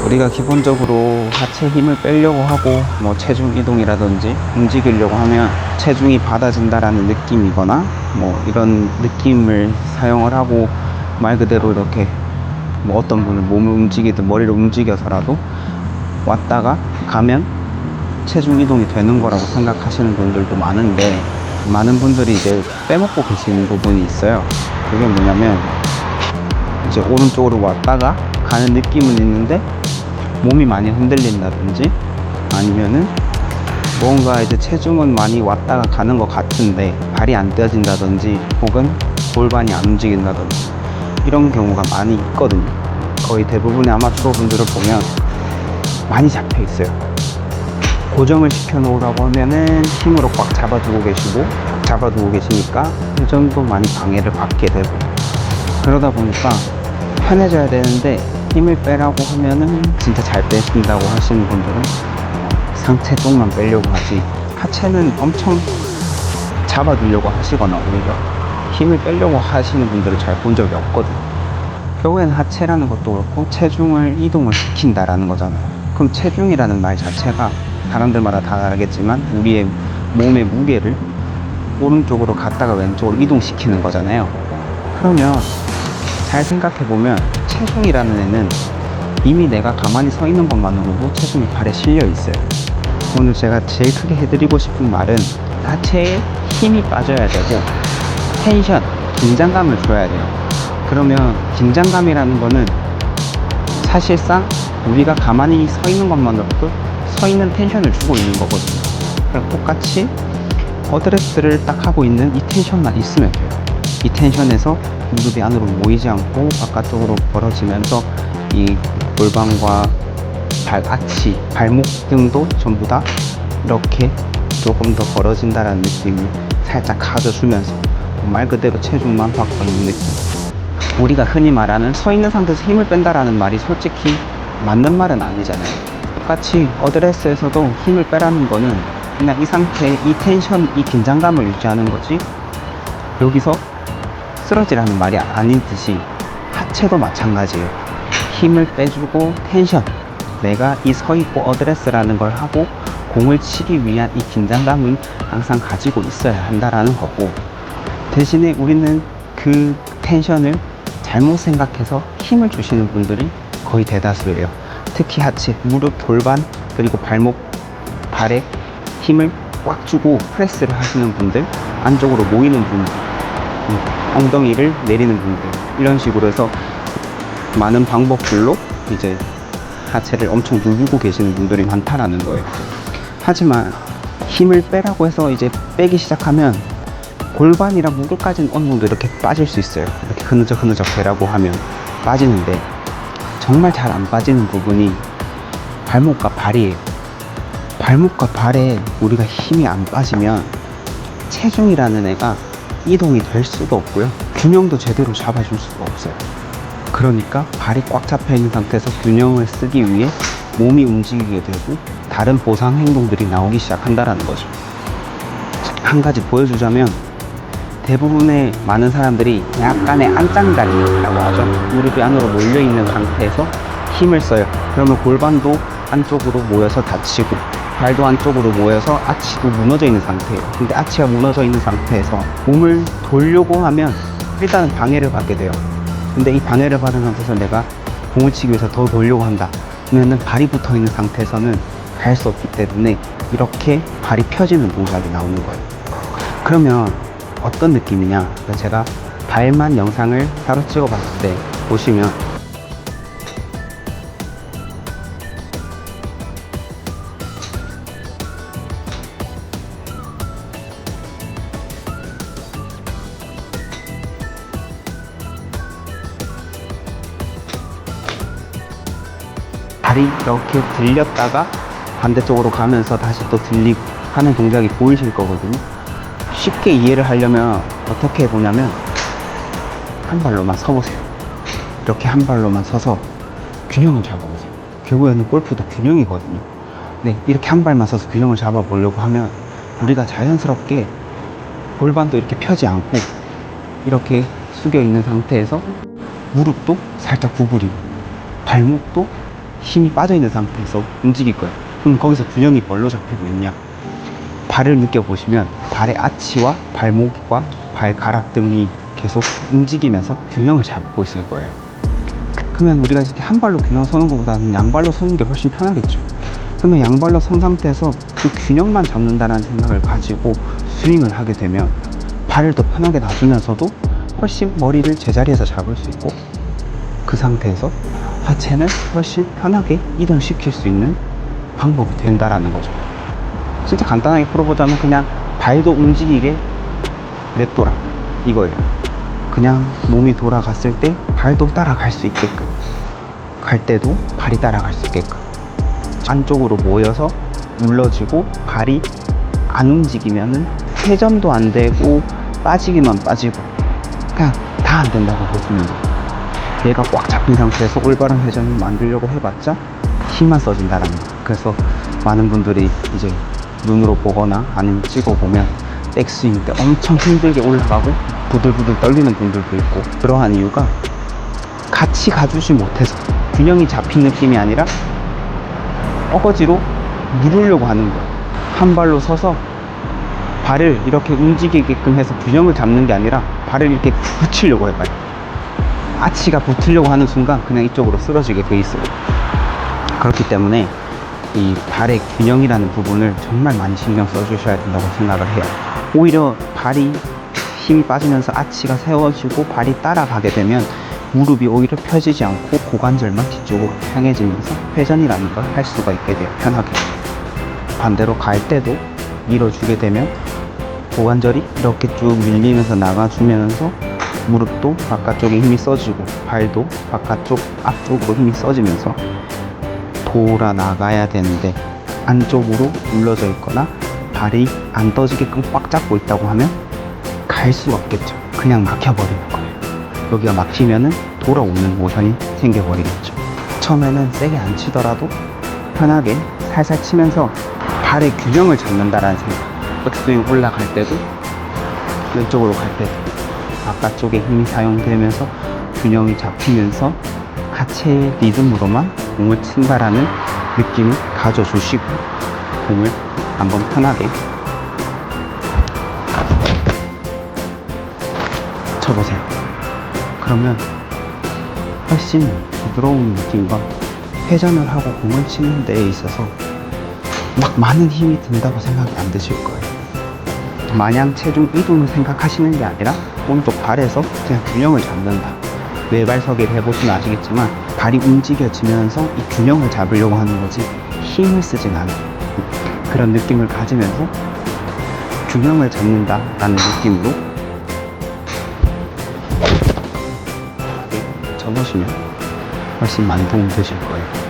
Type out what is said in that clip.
우리가 기본적으로 하체 힘을 빼려고 하고 뭐 체중 이동이라든지 움직이려고 하면 체중이 받아진다라는 느낌이거나 뭐 이런 느낌을 사용을 하고 말 그대로 이렇게 뭐 어떤 분은 몸을 움직이든 머리를 움직여서라도 왔다가 가면 체중 이동이 되는 거라고 생각하시는 분들도 많은데, 많은 분들이 이제 빼먹고 계시는 부분이 있어요. 그게 뭐냐면 이제 오른쪽으로 왔다가 가는 느낌은 있는데 몸이 많이 흔들린다든지, 아니면은 뭔가 이제 체중은 많이 왔다가 가는 것 같은데 발이 안 떼어진다든지, 혹은 골반이 안 움직인다든지, 이런 경우가 많이 있거든요. 거의 대부분의 아마추어 분들을 보면 많이 잡혀 있어요. 고정을 시켜 놓으라고 하면은 힘으로 꽉 잡아두고 계시니까 회전도 많이 방해를 받게 되고, 그러다 보니까 편해져야 되는데 힘을 빼라고 하면은 진짜 잘 빼신다고 하시는 분들은 상체 쪽만 빼려고 하지, 하체는 엄청 잡아두려고 하시거나 오히려 힘을 빼려고 하시는 분들을 잘 본 적이 없거든요. 결국엔 하체라는 것도 그렇고 체중을 이동을 시킨다라는 거잖아요. 그럼 체중이라는 말 자체가 사람들마다 다 다르겠지만 우리의 몸의 무게를 오른쪽으로 갔다가 왼쪽으로 이동시키는 거잖아요. 그러면 잘 생각해보면 체중이라는 애는 이미 내가 가만히 서 있는 것만으로도 체중이 발에 실려 있어요. 오늘 제가 제일 크게 해드리고 싶은 말은 하체에 힘이 빠져야 되고 텐션, 긴장감을 줘야 돼요. 그러면 긴장감이라는 거는 사실상 우리가 가만히 서 있는 것만으로도 서 있는 텐션을 주고 있는 거거든요. 그럼 똑같이 어드레스를 딱 하고 있는 이 텐션만 있으면 돼요. 이 텐션에서 무릎이 안으로 모이지 않고 바깥쪽으로 벌어지면서 이 골반과 아치, 발목 등도 전부 다 이렇게 조금 더 벌어진다라는 느낌을 살짝 가져주면서 말 그대로 체중만 바꿔주는 느낌. 우리가 흔히 말하는 서 있는 상태에서 힘을 뺀다라는 말이 솔직히 맞는 말은 아니잖아요. 똑같이 어드레스에서도 힘을 빼라는 거는 그냥 이 상태, 이 텐션, 이 긴장감을 유지하는 거지, 여기서 쓰러지라는 말이 아닌 듯이 하체도 마찬가지예요. 힘을 빼주고 텐션, 내가 이 서있고 어드레스라는 걸 하고 공을 치기 위한 이 긴장감은 항상 가지고 있어야 한다라는 거고, 대신에 우리는 그 텐션을 잘못 생각해서 힘을 주시는 분들이 거의 대다수예요. 특히 하체, 무릎, 골반, 그리고 발목, 발에 힘을 꽉 주고 프레스를 하시는 분들, 안쪽으로 모이는 분들, 엉덩이를 내리는 분들, 이런 식으로 해서 많은 방법들로 이제 하체를 엄청 누르고 계시는 분들이 많다라는 거예요. 하지만 힘을 빼라고 해서 이제 빼기 시작하면 골반이랑 무릎까지는 어느 정도 이렇게 빠질 수 있어요. 이렇게 흐느적 대라고 하면 빠지는데, 정말 잘 안 빠지는 부분이 발목과 발이에요. 발목과 발에 우리가 힘이 안 빠지면 체중이라는 애가 이동이 될 수도 없고요, 균형도 제대로 잡아줄 수가 없어요. 그러니까 발이 꽉 잡혀 있는 상태에서 균형을 쓰기 위해 몸이 움직이게 되고 다른 보상 행동들이 나오기 시작한다는 거죠. 한 가지 보여주자면, 대부분의 많은 사람들이 약간의 안짱다리라고 하죠. 무릎이 안으로 몰려있는 상태에서 힘을 써요. 그러면 골반도 안쪽으로 모여서 다치고 발도 안쪽으로 모여서 아치도 무너져 있는 상태예요. 근데 아치가 무너져 있는 상태에서 몸을 돌려고 하면 일단은 방해를 받게 돼요. 근데 이 방해를 받은 상태에서 내가 공을 치기 위해서 더 돌려고 한다 그러면은 발이 붙어 있는 상태에서는 갈 수 없기 때문에 이렇게 발이 펴지는 동작이 나오는 거예요. 그러면 어떤 느낌이냐, 제가 발만 영상을 따로 찍어 봤을 때 보시면 발이 이렇게 들렸다가 반대쪽으로 가면서 다시 또 들리고 하는 동작이 보이실 거거든요. 쉽게 이해를 하려면 어떻게 해보냐면, 한 발로만 서보세요. 이렇게 한 발로만 서서 균형을 잡아보세요. 결국에는 골프도 균형이거든요. 네, 이렇게 한 발만 서서 균형을 잡아보려고 하면 우리가 자연스럽게 골반도 이렇게 펴지 않고 이렇게 숙여 있는 상태에서 무릎도 살짝 구부리고 발목도 힘이 빠져있는 상태에서 움직일 거예요. 그럼 거기서 균형이 뭘로 잡히고 있냐? 발을 느껴보시면 발의 아치와 발목과 발가락 등이 계속 움직이면서 균형을 잡고 있을 거예요. 그러면 우리가 이렇게 한 발로 균형 서는 것보다는 양발로 서는 게 훨씬 편하겠죠. 그러면 양발로 선 상태에서 그 균형만 잡는다는 생각을 가지고 스윙을 하게 되면 발을 더 편하게 놔주면서도 훨씬 머리를 제자리에서 잡을 수 있고, 그 상태에서 하체는 훨씬 편하게 이동시킬 수 있는 방법이 된다라는 거죠. 진짜 간단하게 풀어보자면 그냥 발도 움직이게 냅둬라 이거예요. 그냥 몸이 돌아갔을 때 발도 따라갈 수 있게끔, 갈 때도 발이 따라갈 수 있게끔 안쪽으로 모여서 눌러지고 발이 안 움직이면은 회전도 안 되고 빠지기만 빠지고 그냥 다 안 된다고 보시면 돼요. 얘가 꽉 잡힌 상태에서 올바른 회전을 만들려고 해봤자 힘만 써진다라는 거. 그래서 많은 분들이 이제 눈으로 보거나 아니면 찍어보면 백스윙 때 엄청 힘들게 올라가고 부들부들 떨리는 분들도 있고, 그러한 이유가 같이 가주지 못해서 균형이 잡힌 느낌이 아니라 어거지로 누르려고 하는 거예요. 한 발로 서서 발을 이렇게 움직이게끔 해서 균형을 잡는 게 아니라 발을 이렇게 붙이려고 해봐요. 아치가 붙으려고 하는 순간 그냥 이쪽으로 쓰러지게 돼 있어요. 그렇기 때문에 이 발의 균형이라는 부분을 정말 많이 신경 써주셔야 된다고 생각을 해요. 오히려 발이 힘이 빠지면서 아치가 세워지고 발이 따라가게 되면 무릎이 오히려 펴지지 않고 고관절만 뒤쪽으로 향해지면서 회전이라는 걸 할 수가 있게 돼요. 편하게. 반대로 갈 때도 밀어주게 되면 고관절이 이렇게 쭉 밀리면서 나가주면서 무릎도 바깥쪽에 힘이 써지고 발도 바깥쪽 앞쪽으로 힘이 써지면서 돌아 나가야 되는데 안쪽으로 눌러져 있거나 발이 안 떠지게끔 꽉 잡고 있다고 하면 갈 수가 없겠죠. 그냥 막혀버리는 거예요. 여기가 막히면은 돌아오는 모션이 생겨버리겠죠. 처음에는 세게 안 치더라도 편하게 살살 치면서 발의 균형을 잡는다라는 생각. 백스윙 올라갈 때도 왼쪽으로 갈 때도 바깥쪽에 힘이 사용되면서 균형이 잡히면서 하체의 리듬으로만 공을 친다라는 느낌을 가져주시고 공을 한번 편하게 쳐보세요. 그러면 훨씬 부드러운 느낌과 회전을 하고 공을 치는 데에 있어서 막 많은 힘이 든다고 생각이 안 드실 거예요. 마냥 체중 이동을 생각하시는 게 아니라 오른쪽 발에서 그냥 균형을 잡는다. 외발서기를 해보시면 아시겠지만 발이 움직여지면서 이 균형을 잡으려고 하는 거지 힘을 쓰진 않아요. 그런 느낌을 가지면서 균형을 잡는다라는 느낌으로 접으시면 훨씬 많이 도움 되실 거예요.